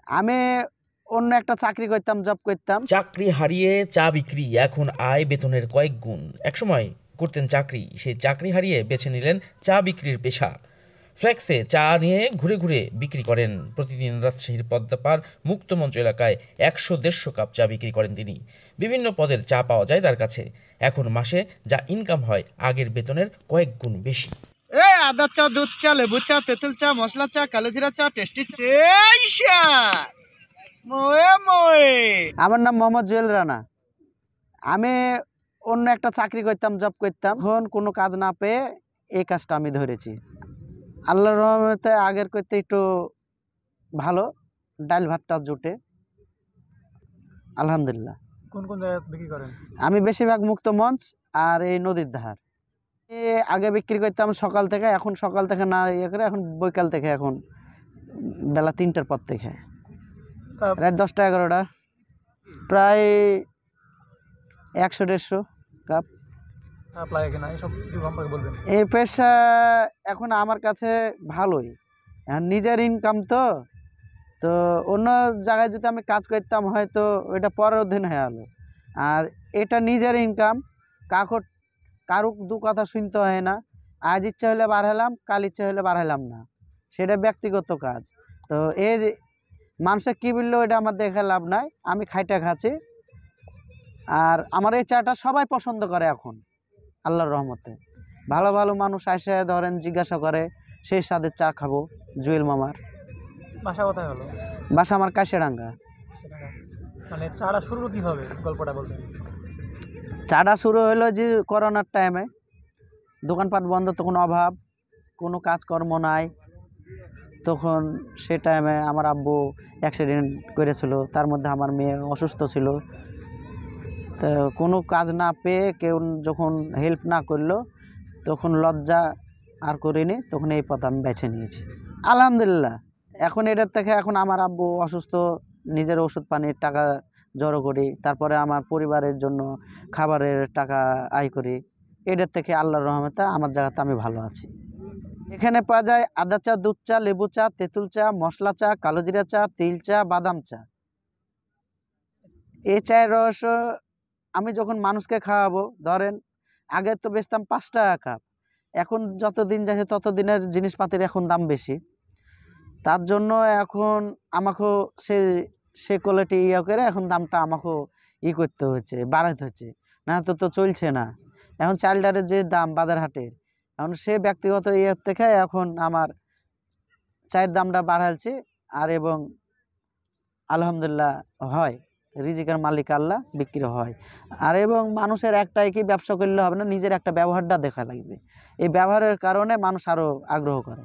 আমি অন্য একটা চাকরি করতাম, জব করতাম। চাকরি হারিয়ে চা বিক্রি এখন আয় বেতনের কয়েক গুণ। একসময় করতেন চাকরি, সেই চাকরি হারিয়ে বেছে নিলেন চা বিক্রির পেশা। ফ্লেক্সে চা নিয়ে ঘুরে ঘুরে বিক্রি করেন। প্রতিদিন রাজশাহীর পদ্মাপাড় মুক্তমঞ্চ এলাকায় ১০০-১৫০ কাপ চা বিক্রি করেন তিনি। বিভিন্ন পদের চা পাওয়া যায় তার কাছে। এখন মাসে যা ইনকাম হয় আগের বেতনের কয়েক গুণ বেশি। আদা চা, দুধ চা, লেবু চা, তেঁতুল চা, মশলা চা, কালো জিরা চা, টেস্টি চা। আমার নাম মোহাম্মদ জুয়েল রানা। আমি অন্য একটা চাকরি করতাম, জব করতাম। এখন কোনো কাজ না পেয়ে এই কাজটা আমি ধরেছি। আল্লাহর রহমতে আগের করতে একটু ভালো, ডাল ভাতটা জুটে, আলহামদুলিল্লাহ। কোন কোন জায়গায় বিক্রি করেন? আমি বেশিরভাগ মুক্ত মঞ্চ আর এই নদীর ধার। আগে বিক্রি করতাম সকাল থেকে, এখন সকাল থেকে না ইয়ে করে এখন বৈকাল থেকে, এখন বেলা ৩টার পর থেকে রাত 10টা 11টা, প্রায় 100-150 কাপ। এই পেশা এখন আমার কাছে ভালোই, নিজের ইনকাম তো অন্য জায়গায় যদি আমি কাজ করতাম হয়তো ওইটা পরের অধীন হয়ে গেলো, আর এটা নিজের ইনকাম। কারুক দু কথা শুনতে হয় না। আজ ইচ্ছা হলে বার হলাম, কাল ইচ্ছা হলে বার হলাম না, সেটা ব্যক্তিগত কাজ। তো এই যে মানুষে কী বললো ওইটা আমার দেখে লাভ নাই, আমি খাইটা খাচ্ছি। আর আমার এই চাটা সবাই পছন্দ করে এখন আল্লাহর রহমতে। ভালো ভালো মানুষ এসে ধরেন জিজ্ঞাসা করে সেই স্বাদের চা খাবো জুয়েল মামার। বাসা কোথায় হলো? বাসা আমার কাশিরাঙ্গা। মানে চাটা শুরু কিভাবে, গল্পটা বলবেন? চাটা শুরু হলো যে করোনার টাইমে, দোকানপাট বন্ধ, তখন অভাব, কোনো কাজকর্ম নাই। তখন সে টাইমে আমার আব্বু অ্যাক্সিডেন্ট করেছিল, তার মধ্যে আমার মেয়ে অসুস্থ ছিল। তো কোনো কাজ না পেয়ে কেউ যখন হেল্প না করলো, তখন লজ্জা আর করিনি, তখন এই পথ আমি বেছে নিয়েছি। আলহামদুলিল্লাহ এখন এটার থেকে এখন আমার আব্বু অসুস্থ, নিজের ওষুধ পানির টাকা জড়ো করি, তারপরে আমার পরিবারের জন্য খাবারের টাকা আয় করি। এটার থেকে আল্লাহর রহমতে আমার জায়গাতে আমি ভালো আছি। এখানে পাওয়া যায় আদা চা, দুধ চা, লেবু চা, তেঁতুল চা, মশলা চা, কালো জিরা চা, তিল চা, বাদাম চা। এই চায়ের রহস্য আমি যখন মানুষকে খাওয়াবো, ধরেন আগে তো বেচতাম 5 টাকা কাপ, এখন যত দিন যাচ্ছে তত দিনের জিনিসপাতির এখন দাম বেশি। তার জন্য এখন আমাকেও সে কোয়ালিটি ইয়ে করে এখন দামটা আমাকেও করতে হচ্ছে, বাড়াতে হচ্ছে, না তো চলছে না। এখন চাল ডালের যে দাম বাজার হাটের, এখন সে ব্যক্তিগত ইয়ের থেকে এখন আমার চায়ের দামটা বাড়াচ্ছে। আর এবং আলহামদুলিল্লাহ হয়, রিজিকের মালিক আল্লাহ, বিক্রি হয়। আর এবং মানুষের একটাই কি ব্যবসা করলে হবে না, নিজের একটা ব্যবহারটা দেখা লাগবে। এই ব্যবহারের কারণে মানুষ আরও আগ্রহ করে।